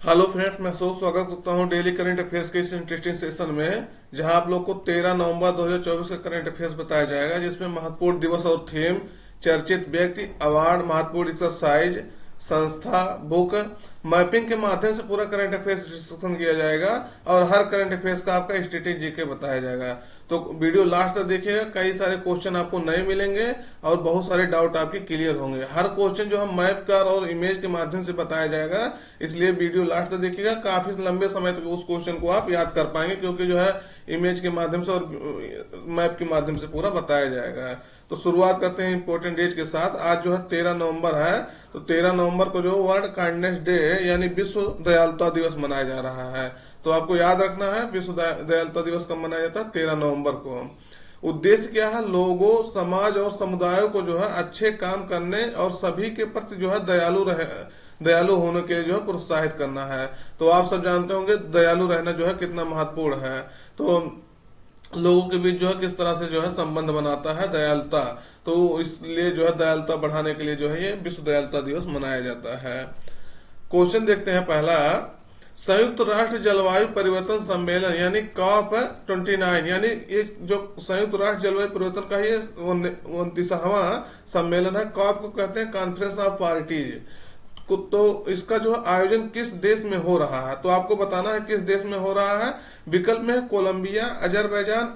Hello friends, मैं स्वागत करता हूं डेली करंट अफेयर्स के इस इंटरेस्टिंग सेशन में, जहां आप लोग को 13 नवंबर 2024 का करंट अफेयर्स बताया जाएगा, जिसमें महत्वपूर्ण दिवस और थीम, चर्चित व्यक्ति, अवार्ड, महत्वपूर्ण एक्सरसाइज, संस्था, बुक, मैपिंग के माध्यम से पूरा करंट अफेयर्स डिस्कशन किया जाएगा और हर करंट अफेयर्स का आपका स्टेटिक जीके बताया जाएगा। तो वीडियो लास्ट तक देखिएगा, कई सारे क्वेश्चन आपको नए मिलेंगे और बहुत सारे डाउट आपके क्लियर होंगे। हर क्वेश्चन जो हम मैप कर और इमेज के माध्यम से बताया जाएगा, इसलिए वीडियो लास्ट तक देखिएगा। काफी लंबे समय तक उस क्वेश्चन को आप याद कर पाएंगे, क्योंकि जो है इमेज के माध्यम से और मैप के माध्यम से पूरा बताया जाएगा। तो शुरुआत करते हैं इंपॉर्टेंट डेज के साथ। आज जो है 13 नवंबर है, तो 13 नवंबर को जो वर्ल्ड काइंडनेस डे यानी विश्व दयालुता दिवस मनाया जा रहा है। तो आपको याद रखना है, विश्व दयालुता दिवस कब मनाया जाता है? 13 नवंबर को। उद्देश्य क्या है? लोगों, समाज और समुदायों को जो है अच्छे काम करने और सभी के प्रति जो है दयालु होने के लिए जो है प्रोत्साहित करना है। तो आप सब जानते होंगे दयालु रहना जो है कितना महत्वपूर्ण है। तो लोगों के बीच जो है किस तरह से जो है संबंध बनाता है दयालुता। तो इसलिए जो है दयालुता बढ़ाने के लिए जो है ये विश्व दयालुता दिवस मनाया जाता है। क्वेश्चन देखते हैं पहला। संयुक्त राष्ट्र जलवायु परिवर्तन सम्मेलन यानी कॉप 29, यानी एक जो संयुक्त राष्ट्र जलवायु परिवर्तन का ये 29वां सम्मेलन है। कॉप को कहते हैं कॉन्फ्रेंस ऑफ पार्टीज। तो इसका जो आयोजन किस देश में हो रहा है? तो आपको बताना है किस देश में हो रहा है। विकल्प में है कोलंबिया, अजरबैजान,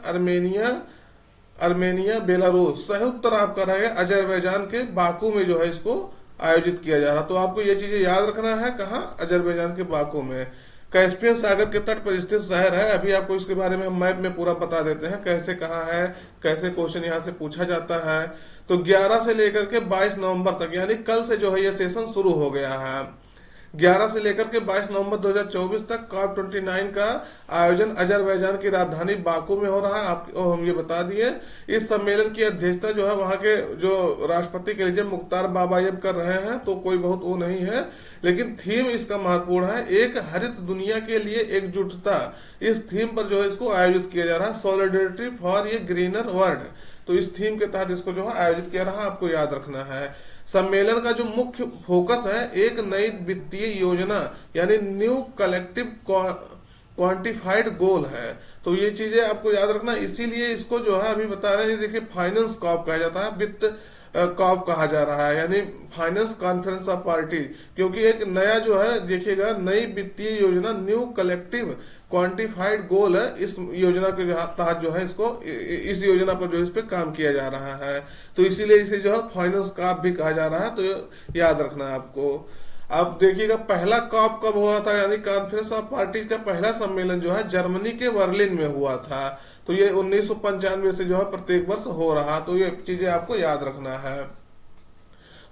अर्मेनिया, बेलारूस। संयुक्त उत्तर आपका रहेगा अजरबैजान के बाकू में जो है इसको आयोजित किया जा रहा। तो आपको ये चीजें याद रखना है। कहाँ? अजरबैजान के बाकू में। कैस्पियन सागर के तट पर स्थित शहर है। अभी आपको इसके बारे में हम मैप में पूरा बता देते हैं, कैसे कहाँ है, कैसे क्वेश्चन यहाँ से पूछा जाता है। तो 11 से लेकर के 22 नवंबर तक, यानी कल से जो है ये सेशन शुरू हो गया है। 11 से लेकर के 22 नवंबर 2024 तक कॉप 29 का आयोजन अजरबैजान की राजधानी बाकू में हो रहा है। आपको हम ये बता दिए। इस सम्मेलन की अध्यक्षता जो है वहां के जो राष्ट्रपति के लिए मुख्तार बाबायब कर रहे हैं। तो कोई बहुत वो नहीं है, लेकिन थीम इसका महत्वपूर्ण है, एक हरित दुनिया के लिए एकजुटता। इस थीम पर जो है इसको आयोजित किया जा रहा है, solidarity for a greener world. तो इस थीम के तहत इसको जो है आयोजित किया रहा, आपको याद रखना है। सम्मेलन का जो मुख्य फोकस है, एक नई वित्तीय योजना यानी न्यू कलेक्टिव क्वांटिफाइड गोल है। तो ये चीजें आपको याद रखना। इसीलिए इसको जो है अभी बता रहे हैं, देखिए फाइनेंस कॉप कहा जाता है, वित्त कॉप कहा जा रहा है, यानी फाइनेंस कॉन्फ्रेंस ऑफ पार्टी। क्योंकि एक नया जो है देखिएगा, नई वित्तीय योजना न्यू कलेक्टिव क्वांटिफाइड गोल है। इस योजना के तहत जो है इसको, इस योजना पर जो इस पे काम किया जा रहा है। तो इसीलिए इसे जो है फाइनेंस कॉप भी कहा जा रहा है। तो याद रखना है आपको। अब देखिएगा पहला कॉप कब हो रहा था, यानी कॉन्फ्रेंस ऑफ पार्टी का पहला सम्मेलन जो है जर्मनी के बर्लिन में हुआ था। तो ये 1995 से जो है प्रत्येक वर्ष हो रहा। तो ये चीजें आपको याद रखना है।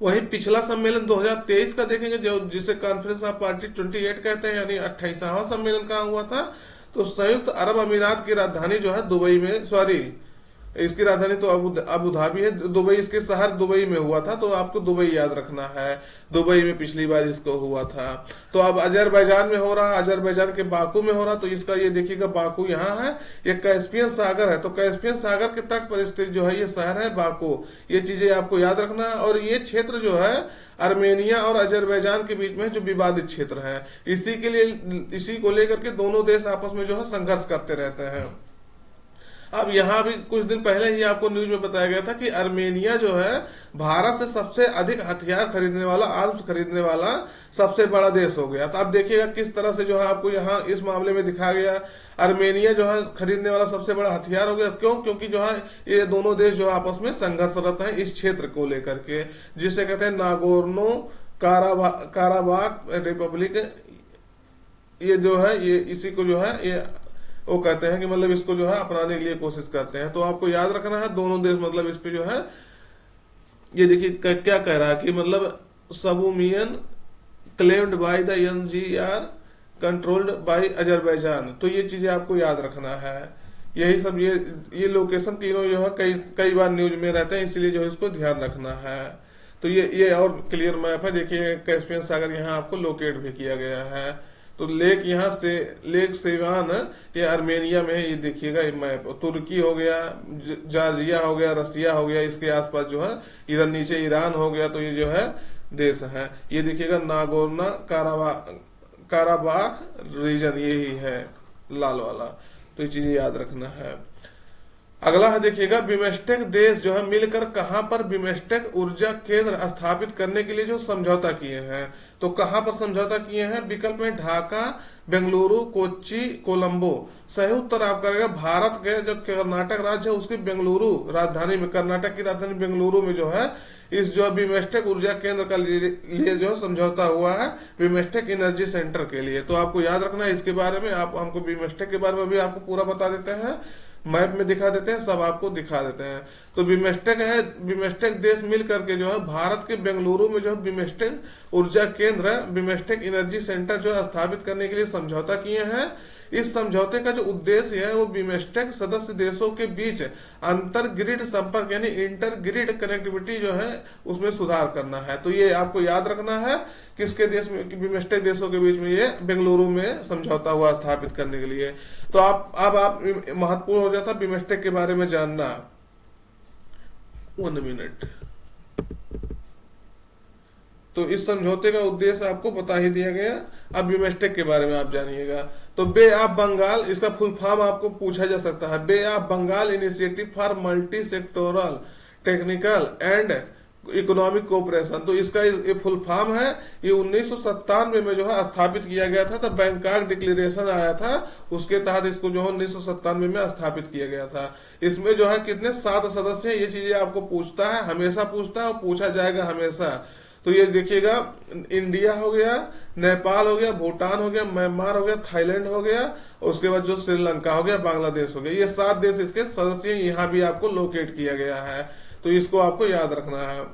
वही पिछला सम्मेलन 2023 का देखेंगे, जो जिसे कॉन्फ्रेंस ऑफ पार्टी 28 कहते हैं, यानी 28वां सम्मेलन कहाँ हुआ था? तो संयुक्त अरब अमीरात की राजधानी जो है दुबई में, सॉरी इसकी राजधानी तो अबू धाबी है, दुबई इसके शहर दुबई में हुआ था। तो आपको दुबई याद रखना है, दुबई में पिछली बार इसको हुआ था। तो अब अजरबैजान में हो रहा है, अजरबैजान के बाकू में हो रहा। तो इसका ये देखिएगा बाकू यहाँ है, ये कैस्पियन सागर है। तो कैस्पियन सागर के तट पर स्थित जो है ये शहर है बाकू। ये चीजें आपको याद रखना है। और ये क्षेत्र जो है आर्मेनिया और अजरबैजान के बीच में जो विवादित क्षेत्र है, इसी को लेकर के दोनों देश आपस में जो है संघर्ष करते रहते हैं। अब यहाँ भी कुछ दिन पहले ही आपको न्यूज में बताया गया था कि आर्मेनिया जो है भारत से सबसे अधिक हथियार खरीदने वाला, आर्म्स खरीदने वाला सबसे बड़ा देश हो गया। तो आप देखिएगा किस तरह से जो है आपको यहाँ इस मामले में दिखाया गया, आर्मेनिया जो है खरीदने वाला सबसे बड़ा हथियार हो गया। क्यों? क्योंकि जो है ये दोनों देश जो आपस में संघर्षरत हैं इस क्षेत्र को लेकर के, जिसे कहते हैं नागोर्नो काराबाख रिपब्लिक। ये जो है ये इसी को जो है ये वो कहते हैं कि मतलब इसको जो है अपनाने के लिए कोशिश करते हैं। तो आपको याद रखना है दोनों देश मतलब इस पे जो है, ये देखिए क्या कह रहा है कि मतलब सबूमियन claimed by the NGR controlled by Azerbaijan. तो ये चीजें आपको याद रखना है। यही सब ये लोकेशन तीनों जो है कई बार न्यूज में रहते हैं, इसीलिए जो है इसको ध्यान रखना है। तो ये और क्लियर मैप है। देखिए कैस्पियन सागर यहाँ आपको लोकेट भी किया गया है। तो लेक यहाँ से लेक सेवान ये आर्मेनिया में है। ये देखिएगा ये मैप। तुर्की हो गया, जॉर्जिया हो गया, रसिया हो गया, इसके आसपास जो है इधर नीचे ईरान हो गया। तो ये जो है देश है। ये देखिएगा नागोर्नो काराबाख रीजन, यही है लाल वाला। तो ये चीजें याद रखना है। अगला है देखिएगा, बिमस्टेक देश जो है मिलकर कहां पर बिमस्टेक ऊर्जा केंद्र स्थापित करने के लिए जो समझौता किए हैं। तो कहां पर समझौता किए हैं? विकल्प में ढाका, बेंगलुरु, कोच्चि, कोलंबो। सही उत्तर आपका रहेगा भारत के जो कर्नाटक राज्य है उसकी बेंगलुरु राजधानी में, कर्नाटक की राजधानी बेंगलुरु में जो है इस जो बिमस्टेक ऊर्जा केंद्र का लिए जो समझौता हुआ है बिमस्टेक एनर्जी सेंटर के लिए। तो आपको याद रखना है इसके बारे में। आप हमको बिमस्टेक के बारे में भी आपको पूरा बता देते हैं, मैप में दिखा देते हैं, सब आपको दिखा देते हैं। तो बिमस्टेक है, बिमस्टेक देश मिल करके जो है भारत के बेंगलुरु में जो है बिमस्टेक ऊर्जा केंद्र है, बिमस्टेक एनर्जी सेंटर जो है स्थापित करने के लिए समझौता किए हैं। इस समझौते का जो उद्देश्य है वो बिमस्टेक सदस्य देशों के बीच अंतर ग्रिड संपर्क यानी इंटर ग्रिड कनेक्टिविटी जो है उसमें सुधार करना है। तो ये आपको याद रखना है किसके देश में, बिमस्टेक देशों के बीच में ये बेंगलुरु में समझौता हुआ स्थापित करने के लिए। तो आप महत्वपूर्ण हो जाता बिमस्टेक के बारे में जानना। 1 मिनट। तो इस समझौते का उद्देश्य आपको बता ही दिया गया। अब बिमस्टेक के बारे में आप जानिएगा। तो बे ऑफ बंगाल, इसका फुल फॉर्म आपको पूछा जा सकता है। Bay of Bengal initiative for multi sectoral technical and economic cooperation. तो इसका ये फुल फॉर्म है। ये 1997 में जो है स्थापित किया गया था। तब बैंकॉक डिक्लेरेशन आया था, उसके तहत इसको जो है 1997 में स्थापित किया गया था। इसमें जो है कितने 7 सदस्य हैं, ये चीजें आपको पूछता है, हमेशा पूछता है और पूछा जाएगा हमेशा। तो ये देखिएगा, इंडिया हो गया, नेपाल हो गया, भूटान हो गया, म्यांमार हो गया, थाईलैंड हो गया, और उसके बाद जो श्रीलंका हो गया, बांग्लादेश हो गया। ये 7 देश इसके सदस्य हैं, यहाँ भी आपको लोकेट किया गया है। तो इसको आपको याद रखना है।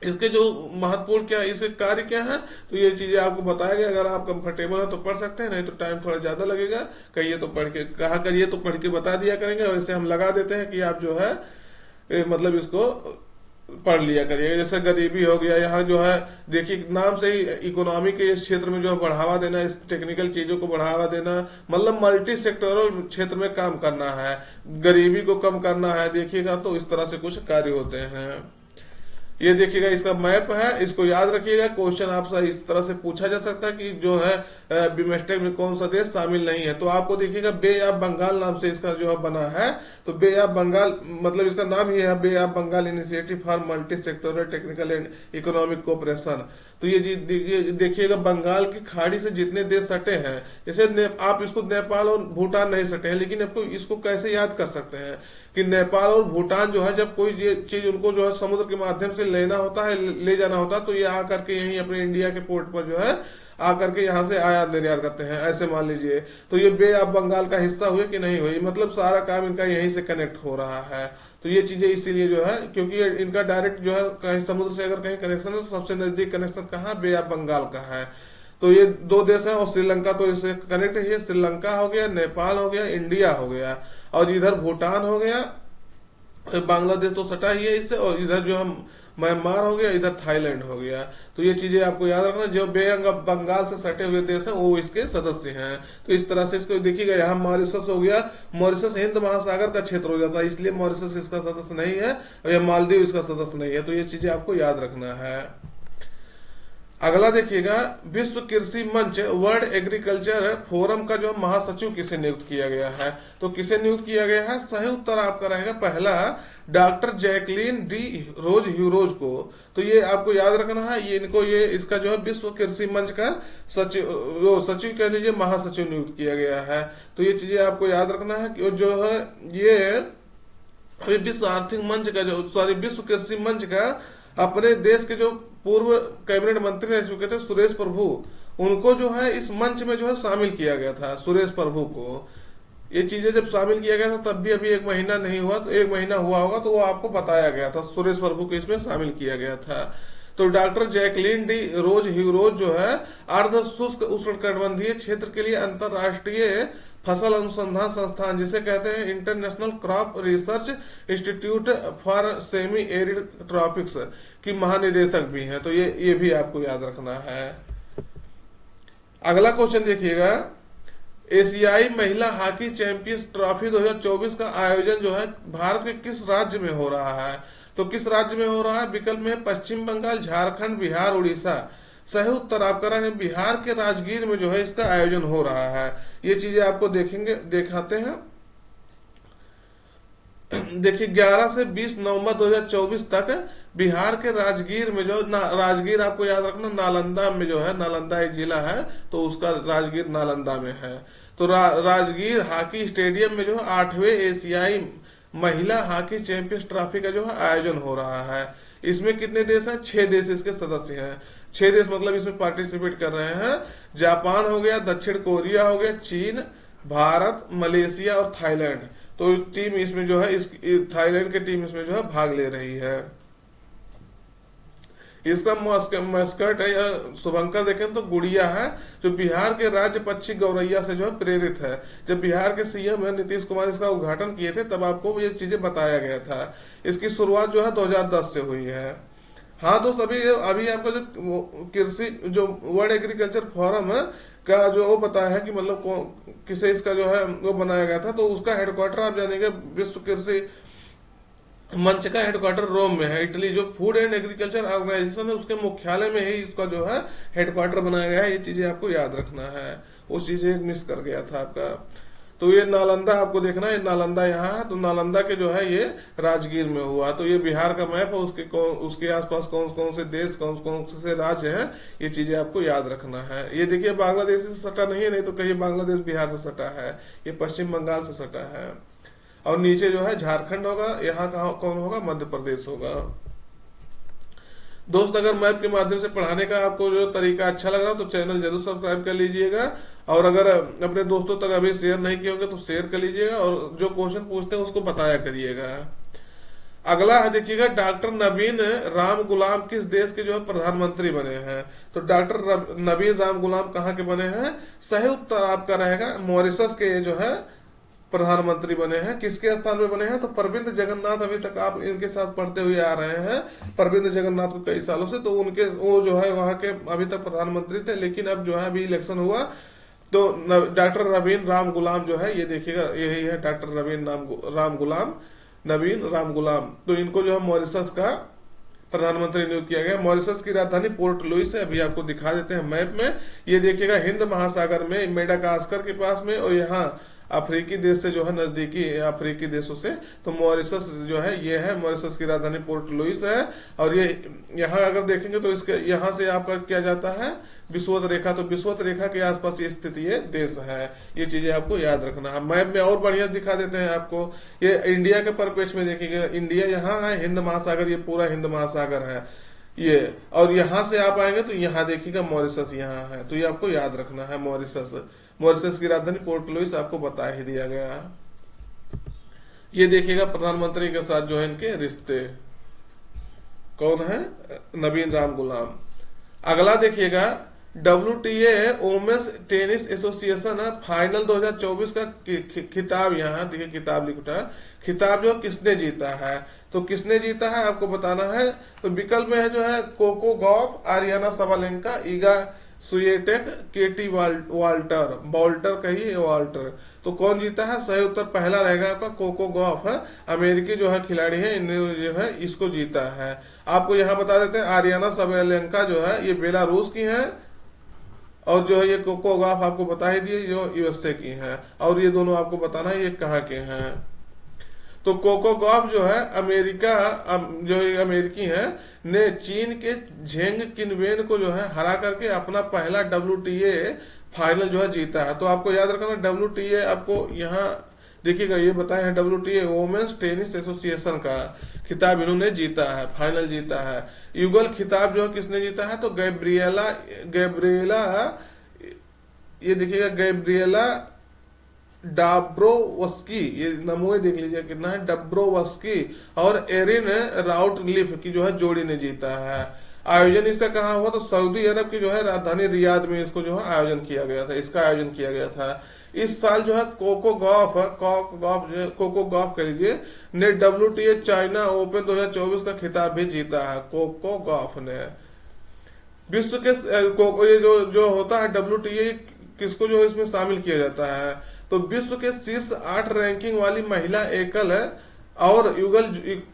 इसके जो महत्वपूर्ण क्या, इसके कार्य क्या है, तो ये चीजें आपको बताया गया। अगर आप कंफर्टेबल है तो पढ़ सकते हैं, नहीं तो टाइम थोड़ा ज्यादा लगेगा। कहिए तो पढ़ के कहा करिए तो पढ़ के बता दिया करेंगे। वैसे हम लगा देते हैं कि आप जो है मतलब इसको पढ़ लिया करिए। जैसे गरीबी हो गया, यहाँ जो है देखिए नाम से ही इकोनॉमी के इस क्षेत्र में जो है बढ़ावा देना, इस टेक्निकल चीजों को बढ़ावा देना, मतलब मल्टी सेक्टोरल क्षेत्र में काम करना है, गरीबी को कम करना है। देखिएगा तो इस तरह से कुछ कार्य होते हैं। ये देखिएगा इसका मैप है, इसको याद रखिएगा। क्वेश्चन आपसे इस तरह से पूछा जा सकता है कि जो है बिमस्टेक में कौन सा देश शामिल नहीं है। तो आपको देखिएगा बे ऑफ बंगाल नाम से इसका जो है बना है। तो बे ऑफ बंगाल मतलब इसका नाम ही है bay of Bengal initiative for multi sectoral technical and economic cooperation. तो ये देखिएगा बंगाल की खाड़ी से जितने देश सटे हैं, जैसे आप इसको नेपाल और भूटान नहीं सटे हैं, लेकिन आपको इसको कैसे याद कर सकते हैं कि नेपाल और भूटान जो है जब कोई चीज उनको जो है समुद्र के माध्यम से लेना होता है, ले जाना होता है, तो ये आकर के यहीं अपने इंडिया के पोर्ट पर जो है आकर के यहाँ से आयात निर्यात करते हैं। ऐसे मान लीजिए तो ये बे ऑफ बंगाल का हिस्सा हुए कि नहीं हुई, मतलब सारा काम इनका यहीं से कनेक्ट हो रहा है। तो ये चीजें इसीलिए जो है, क्योंकि ये इनका डायरेक्ट जो है कहीं समुद्र से अगर कहीं कनेक्शन है तो सबसे नजदीक कनेक्शन कहाँ, बे ऑफ बंगाल का है। तो ये 2 देश है और श्रीलंका तो इससे कनेक्ट है। श्रीलंका हो गया, नेपाल हो गया, इंडिया हो गया, और इधर भूटान हो गया, बांग्लादेश तो सटा ही है इससे, और इधर जो हम म्यांमार हो गया, इधर थाईलैंड हो गया। तो ये चीजें आपको याद रखना। जो बे ऑफ बंगाल से सटे हुए देश हैं वो इसके सदस्य हैं। तो इस तरह से इसको देखिएगा, यहाँ मॉरिशस हो गया, मॉरिशस हिंद महासागर का क्षेत्र हो जाता है, इसलिए मॉरिशस इसका सदस्य नहीं है, और यह मालदीव इसका सदस्य नहीं है। तो ये चीजें आपको याद रखना है। अगला देखिएगा, विश्व कृषि मंच वर्ल्ड एग्रीकल्चर फोरम का जो महासचिव किसे नियुक्त किया गया है। तो किसे नियुक्त किया गया है? सही उत्तर आपका रहेगा पहला, डॉक्टर जैकलीन डी रोज ह्यूरोज को। तो ये आपको याद रखना है, ये इनको ये इसका जो है विश्व कृषि मंच का सचिव कह लीजिए, महासचिव नियुक्त किया गया है। तो ये चीजें आपको याद रखना है कि जो है ये विश्व आर्थिक मंच का जो विश्व कृषि मंच का अपने देश के जो पूर्व कैबिनेट मंत्री रह चुके थे सुरेश प्रभु, उनको जो है इस मंच में जो है शामिल किया गया था। सुरेश प्रभु को ये चीजें जब शामिल किया गया था तब भी अभी 1 महीना नहीं हुआ, तो 1 महीना हुआ होगा तो वो आपको बताया गया था, सुरेश प्रभु को इसमें शामिल किया गया था। तो डॉक्टर जैकलीन डी रोज ह्यूरोज जो है अर्ध शुष्क उष्णकटिबंधीय क्षेत्र के लिए अंतरराष्ट्रीय फसल अनुसंधान संस्थान जिसे कहते हैं international crop research institute for semi arid tropics की महानिदेशक भी हैं। तो ये भी आपको याद रखना है। अगला क्वेश्चन देखिएगा, एशियाई महिला हॉकी चैंपियंस ट्रॉफी 2024 का आयोजन जो है भारत के किस राज्य में हो रहा है। तो किस राज्य में हो रहा है? विकल्प में पश्चिम बंगाल, झारखंड, बिहार, उड़ीसा। सही उत्तर आपका रहा है बिहार के राजगीर में जो है इसका आयोजन हो रहा है। ये चीजें आपको दिखाते हैं। देखिए 11 से 20 नवंबर 2024 तक बिहार के राजगीर में जो राजगीर आपको याद रखना नालंदा में जो है, नालंदा एक जिला है तो उसका राजगीर नालंदा में है। तो राजगीर हॉकी स्टेडियम में जो है 8वें एशियाई महिला हॉकी चैंपियंस ट्रॉफी का जो है आयोजन हो रहा है। इसमें कितने देश हैं? 6 देश इसके सदस्य हैं। 6 देश मतलब इसमें पार्टिसिपेट कर रहे हैं। जापान हो गया, दक्षिण कोरिया हो गया, चीन, भारत, मलेशिया और थाईलैंड। तो टीम इसमें जो है, इस थाईलैंड की टीम इसमें जो है भाग ले रही है। इसका मस्कट है या शुभंकर देखें तो गुड़िया है, जो बिहार के राज्य पक्षी गौरैया से जो है प्रेरित है। जब बिहार के सीएम नीतीश कुमार इसका उद्घाटन किए थे तब आपको ये चीजें बताया गया था। इसकी शुरुआत जो है 2010 से हुई है। हाँ दोस्त, अभी आपका जो कृषि जो वर्ल्ड एग्रीकल्चर फोरम है का जो वो बताया है कि मतलब किसे इसका जो है वो बनाया गया था, तो उसका हेडक्वार्टर आप जानेंगे विश्व कृषि मंच का हेडक्वार्टर रोम में है। इटली जो फूड एंड एग्रीकल्चर ऑर्गेनाइजेशन है उसके मुख्यालय में ही इसका जो है हेडक्वार्टर बनाया गया है। ये चीजें आपको याद रखना है, वो चीजें मिस कर गया था आपका। तो ये नालंदा आपको देखना है, नालंदा यहाँ है, तो नालंदा के जो है ये राजगीर में हुआ। तो ये बिहार का मैप है, उसके आसपास कौन कौन से देश, कौन कौन से राज्य हैं, ये चीजें आपको याद रखना है। ये देखिए बांग्लादेश से सटा नहीं है, नहीं तो कहीं बांग्लादेश बिहार से सटा है, ये पश्चिम बंगाल से सटा है। और नीचे जो है झारखंड होगा, यहाँ कौन होगा? मध्य प्रदेश होगा। दोस्त अगर मैप के माध्यम से पढ़ाने का आपको जो तरीका अच्छा लग रहा हो तो चैनल जरूर सब्सक्राइब कर लीजिएगा, और अगर अपने दोस्तों तक अभी शेयर नहीं किए होंगे तो शेयर कर लीजिएगा, और जो क्वेश्चन पूछते हैं उसको बताया करिएगा। अगला है देखिएगा, डॉक्टर नवीन राम गुलाम किस देश के जो है प्रधानमंत्री बने हैं? तो डॉक्टर नवीन राम गुलाम कहाँ के बने हैं? सही उत्तर आपका रहेगा मॉरिशस के जो है प्रधानमंत्री बने हैं। किसके स्थान में बने हैं? तो प्रविंद जगन्नाथ। अभी तक आप इनके साथ पढ़ते हुए आ रहे हैं प्रविंद जगन्नाथ को कई सालों से, तो उनके वो जो है वहां के अभी तक प्रधानमंत्री थे, लेकिन अब जो है अभी इलेक्शन हुआ तो डॉक्टर नवीन राम गुलाम जो है, ये देखिएगा यही है डॉक्टर नवीन राम गुलाम। तो इनको जो है मॉरिशस का प्रधानमंत्री नियुक्त किया गया। मॉरिशस की राजधानी पोर्ट लुइस है, अभी आपको दिखा देते हैं मैप में। ये देखिएगा हिंद महासागर में मेडागास्कर के पास में, और यहाँ अफ्रीकी देश से जो है नजदीकी अफ्रीकी देशों से, तो मॉरिशस जो है ये है, मॉरिशस की राजधानी पोर्ट लुइस है। और ये यहाँ अगर देखेंगे तो इसके यहाँ से आपका क्या जाता है? विषुवत रेखा। तो विषुवत रेखा के आसपास ये स्थित ये देश है। ये चीजें आपको याद रखना है। मैप में और बढ़िया दिखा देते हैं आपको। ये इंडिया के परिप्रेक्ष्य में देखिएगा, इंडिया यहाँ है, हिंद महासागर, ये पूरा हिंद महासागर है ये, और यहाँ से आप आएंगे तो यहाँ देखिएगा मॉरिशस यहाँ है। तो ये आपको याद रखना है मॉरिशस की राजधानी पोर्ट लुइस आपको बता ही दिया गया। ये देखिएगा प्रधानमंत्री के साथ जो है इनके रिश्ते, कौन है? नवीन राम गुलाम। अगला देखिएगा, WTA वुमेन्स टेनिस एसोसिएशन है, फाइनल 2024 का खिताब, यहाँ देखिए किताब लिखा है, खिताब जो किसने जीता है? तो किसने जीता है आपको बताना है। तो विकल्प में है जो है Coco Gauff, Aryna Sabalenka, Iga Swiatek, Katie Walter कहिए वाल्टर। तो कौन जीता है? सही उत्तर पहला रहेगा आपका कोको गॉफ है, अमेरिकी जो है खिलाड़ी है, इन्होंने जो है इसको जीता है। आपको यहाँ बता देते हैं आरियाना सबालेंका जो है ये बेलारूस की है, और जो है ये कोको गॉफ आपको बता ही दिए जो यूएसए की है। और ये दोनों आपको बताना है ये कहाँ के हैं। तो कोको गॉफ जो है अमेरिका, जो अमेरिकी है, ने चीन के झेंग किनवेन को जो है हरा करके अपना पहला WTA फाइनल जो है जीता है। तो आपको याद रखना WTA आपको यहाँ देखिएगा ये बताया है, WTA वुमेन्स टेनिस एसोसिएशन का खिताब इन्होंने जीता है, फाइनल जीता है। युगल खिताब जो है किसने जीता है? तो गैब्रिएला, ये देखिएगा गैब्रिएला डाब्रोवस्की, ये नमूने देख लीजिए कितना है, डाब्रोवस्की और एरिन राउटलिफ की जो है जोड़ी ने जीता है। आयोजन इसका कहाँ हुआ? तो सऊदी अरब की जो है राजधानी रियाद में इसको जो है आयोजन किया गया था, इसका आयोजन किया गया था। इस साल जो है कोको गॉफ कह लीजिए ने WTA चाइना ओपन 2024 का खिताब भी जीता है। कोको गॉफ ने विश्व के ये जो होता है WTA किसको जो है इसमें शामिल किया जाता है? तो विश्व के शीर्ष 8 रैंकिंग वाली महिला एकल और युगल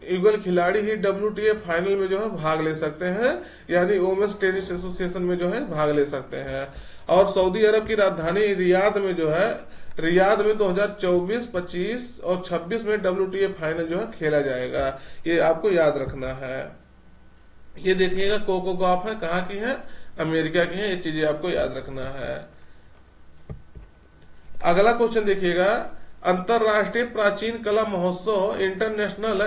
युगल खिलाड़ी ही WTA फाइनल में जो है भाग ले सकते हैं, यानी वोमेन्स टेनिस एसोसिएशन में जो है भाग ले सकते हैं। और सऊदी अरब की राजधानी रियाद में जो है, रियाद में 2024, 25 और 26 में WTA फाइनल जो है खेला जाएगा। ये आपको याद रखना है। ये देखिएगा कोको गॉफ है, कहाँ की है, अमेरिका की है। ये चीजें आपको याद रखना है। अगला क्वेश्चन देखिएगा, अंतरराष्ट्रीय प्राचीन कला महोत्सव इंटरनेशनल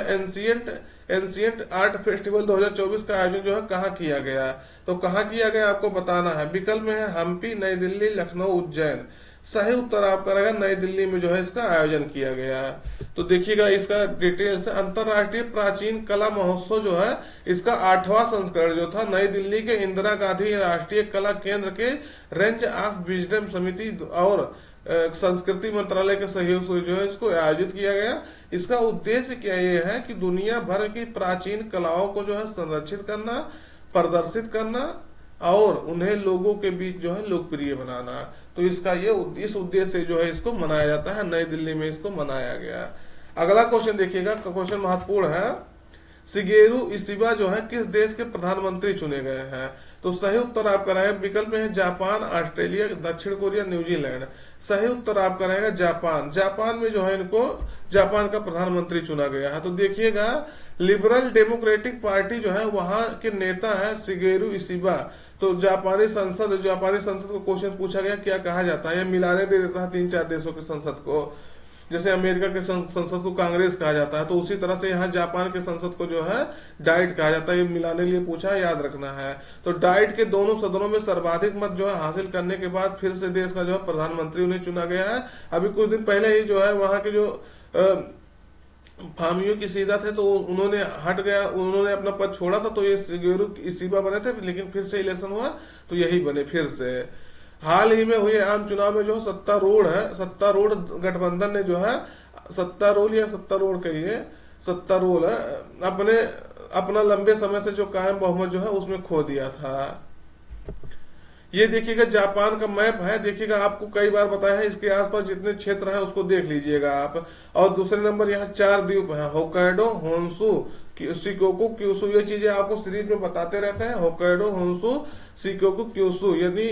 एंशिएंट आर्ट फेस्टिवल 2024 का आयोजन जो है कहाँ किया गया। तो कहाँ किया गया आपको बताना है। विकल्प में है हम्पी, नई दिल्ली, लखनऊ, उज्जैन। सही उत्तर आपका रहेगा नई दिल्ली में जो है इसका आयोजन किया गया। तो देखिएगा इसका डिटेल्स, अंतरराष्ट्रीय प्राचीन कला महोत्सव जो है इसका 8वां संस्करण जो था नई दिल्ली के इंदिरा गांधी राष्ट्रीय कला केंद्र के रेंज ऑफ विजडम समिति और संस्कृति मंत्रालय के सहयोग से जो है इसको आयोजित किया गया। इसका उद्देश्य क्या ये है कि दुनिया भर की प्राचीन कलाओं को जो है संरक्षित करना, प्रदर्शित करना और उन्हें लोगों के बीच जो है लोकप्रिय बनाना। तो इसका ये इस उद्देश्य से जो है इसको मनाया जाता है, नई दिल्ली में इसको मनाया गया। अगला क्वेश्चन देखिएगा, क्वेश्चन महत्वपूर्ण है। शिगेरू इशिबा जो है किस देश के प्रधानमंत्री चुने गए हैं। तो सही उत्तर आपका रहेगा विकल्प में है जापान, ऑस्ट्रेलिया, दक्षिण कोरिया, न्यूजीलैंड। सही उत्तर आपका रहेगा जापान। जापान में जो है इनको जापान का प्रधानमंत्री चुना गया है। तो देखिएगा लिबरल डेमोक्रेटिक पार्टी जो है वहां के नेता है शिगेरू इशिबा। तो जापानी संसद को क्वेश्चन पूछा गया क्या कहा जाता है, ये मिलाने दे देता है 3-4 देशों की संसद को। जैसे अमेरिका के संसद को कांग्रेस कहा जाता है, तो उसी तरह से यहाँ जापान के संसद को जो है डाइट कहा जाता है। ये मिलाने के लिए पूछा है, याद रखना है। तो डाइट के दोनों सदनों में सर्वाधिक मत जो है हासिल करने के बाद फिर से देश का जो है प्रधानमंत्री उन्हें चुना गया है। अभी कुछ दिन पहले ही जो है वहां के जो फामियो किशिदा थे तो उन्होंने हट गया, उन्होंने अपना पद छोड़ा था, तो ये शिगेरू इशिबा बने थे, लेकिन फिर से इलेक्शन हुआ तो यही बने फिर से। हाल ही में हुए आम चुनाव में जो सत्तारूढ़ गठबंधन ने जो है सत्तारूढ़ है अपना लंबे समय से जो कायम बहुमत जो है उसमें खो दिया था। ये देखिएगा जापान का मैप है, देखिएगा आपको कई बार बताया है, इसके आसपास जितने क्षेत्र हैं उसको देख लीजिएगा आप। और दूसरे नंबर यहाँ 4 द्वीप हैं, होक्काइडो, होन्शु, शिकोकु, क्यूशु। ये चीजें आपको सीरीज में बताते रहते हैं, होक्काइडो, होन्शु, शिकोकु, क्यूशु, यानी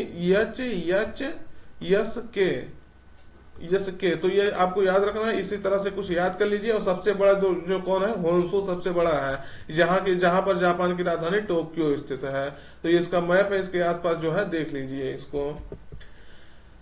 यस के। तो ये आपको याद रखना है, इसी तरह से कुछ याद कर लीजिए। और सबसे बड़ा जो कौन है, होन्शु सबसे बड़ा है, जहां पर जापान की राजधानी टोक्यो स्थित है। तो ये इसका मैप है, इसके आसपास जो है देख लीजिए इसको।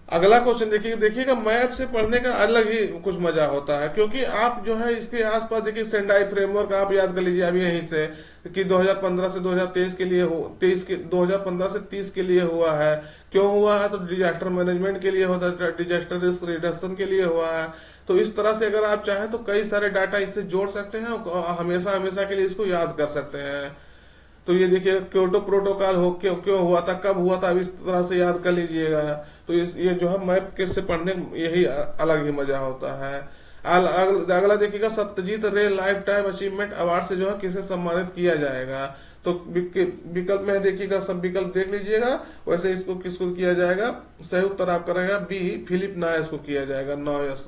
अगला क्वेश्चन देखिएगा मैप से पढ़ने का अलग ही कुछ मजा होता है, क्योंकि आप जो है इसके आसपास देखिए सेंडाई फ्रेमवर्क आप याद कर लीजिए अभी यहीं से कि 2015 से 2023 के लिए 2015 से 30 के लिए हुआ है। क्यों हुआ है, तो डिजास्टर मैनेजमेंट के लिए होता है, डिजास्टर रिस्क रिडक्शन के लिए हुआ है। तो इस तरह से अगर आप चाहें तो कई सारे डाटा इससे जोड़ सकते हैं और हमेशा के लिए इसको याद कर सकते हैं। तो ये देखिए क्योटो प्रोटोकॉल क्यों हुआ था, कब हुआ था, अब इस तरह से याद कर लीजिएगा। तो ये जो है मैप के से पढ़ने यही अलग ही मजा होता है। अगला देखिएगा सत्यजीत रे लाइफ टाइम अचीवमेंट अवार्ड से जो है किसे सम्मानित किया जाएगा। तो विकल्प में देखिएगा, सब विकल्प देख लीजिएगा, वैसे इसको किसको किया जाएगा। सही उत्तर आपका रहेगा बी, फिलिप नॉयस को किया जाएगा, नॉयस।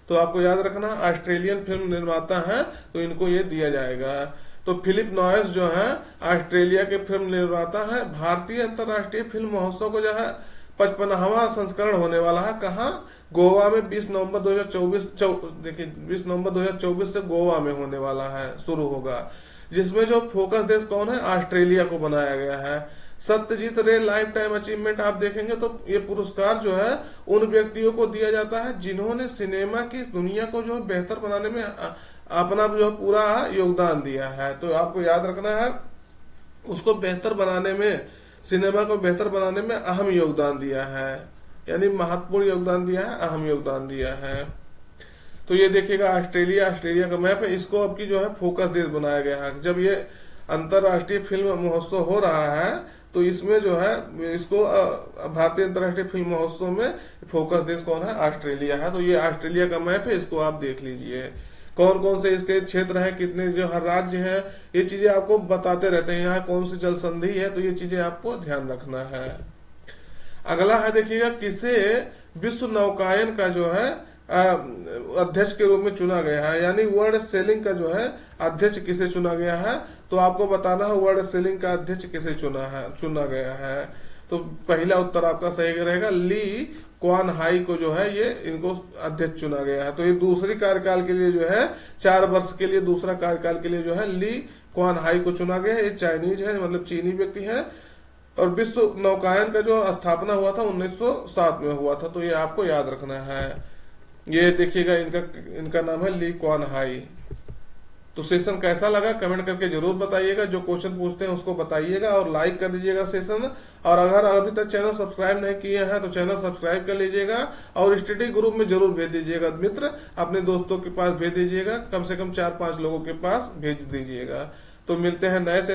तो आपको याद रखना ऑस्ट्रेलियन फिल्म निर्माता है, तो इनको ये दिया जाएगा। तो फिलिप नॉयस जो है ऑस्ट्रेलिया के फिल्म निर्माता है। भारतीय अंतर्राष्ट्रीय फिल्म महोत्सव को जो है 55वां संस्करण होने वाला है, कहाँ, गोवा में 20 नवंबर 2024 से गोवा में होने वाला है, शुरू होगा। जिसमें जो फोकस देश कौन है, ऑस्ट्रेलिया को बनाया गया है। सत्यजीत रे लाइफ टाइम अचीवमेंट आप देखेंगे तो ये पुरस्कार जो है उन व्यक्तियों को दिया जाता है जिन्होंने सिनेमा की दुनिया को जो है बेहतर बनाने में अपना जो है पूरा योगदान दिया है। तो आपको याद रखना है, उसको बेहतर बनाने में, सिनेमा को बेहतर बनाने में अहम योगदान दिया है, यानी महत्वपूर्ण योगदान दिया है, अहम योगदान दिया है। तो ये देखिएगा ऑस्ट्रेलिया का मैप है, इसको अब की जो है फोकस देश बनाया गया है। जब ये अंतरराष्ट्रीय फिल्म महोत्सव हो रहा है तो इसमें जो है इसको भारतीय अंतरराष्ट्रीय फिल्म महोत्सव में फोकस देश कौन है, ऑस्ट्रेलिया है। तो ये ऑस्ट्रेलिया का मैप है, इसको आप देख लीजिए। कौन कौन से इसके क्षेत्र हैं, कितने जो हर राज्य है, ये चीजें आपको बताते रहते हैं। यहाँ कौन सी जल संधि है, तो ये चीजें आपको ध्यान रखना है। अगला है देखिएगा किसे विश्व नौकायन का जो है अध्यक्ष के रूप में चुना गया है, यानी वर्ल्ड सेलिंग का जो है अध्यक्ष किसे चुना गया है, तो आपको बताना है वर्ल्ड सेलिंग का अध्यक्ष किसे चुना गया है। तो पहला उत्तर आपका सही रहेगा, ली क्वान हाई को जो है ये इनको अध्यक्ष चुना गया है। तो ये दूसरी कार्यकाल के लिए जो है 4 वर्ष के लिए, दूसरा कार्यकाल के लिए जो है ली क्वान हाई को चुना गया है। ये चाइनीज है, मतलब चीनी व्यक्ति है, और विश्व नौकायन का जो स्थापना हुआ था 1907 में हुआ था। तो ये आपको याद रखना है। ये देखिएगा, इनका नाम है ली क्वान हाई। तो सेशन कैसा लगा कमेंट करके जरूर बताइएगा, जो क्वेश्चन पूछते हैं उसको बताइएगा और लाइक कर दीजिएगा सेशन। और अगर अभी तक चैनल सब्सक्राइब नहीं किए हैं तो चैनल सब्सक्राइब कर लीजिएगा और स्टडी ग्रुप में जरूर भेज दीजिएगा मित्र, अपने दोस्तों के पास भेज दीजिएगा, कम से कम 4-5 लोगों के पास भेज दीजिएगा। तो मिलते हैं नए सेशन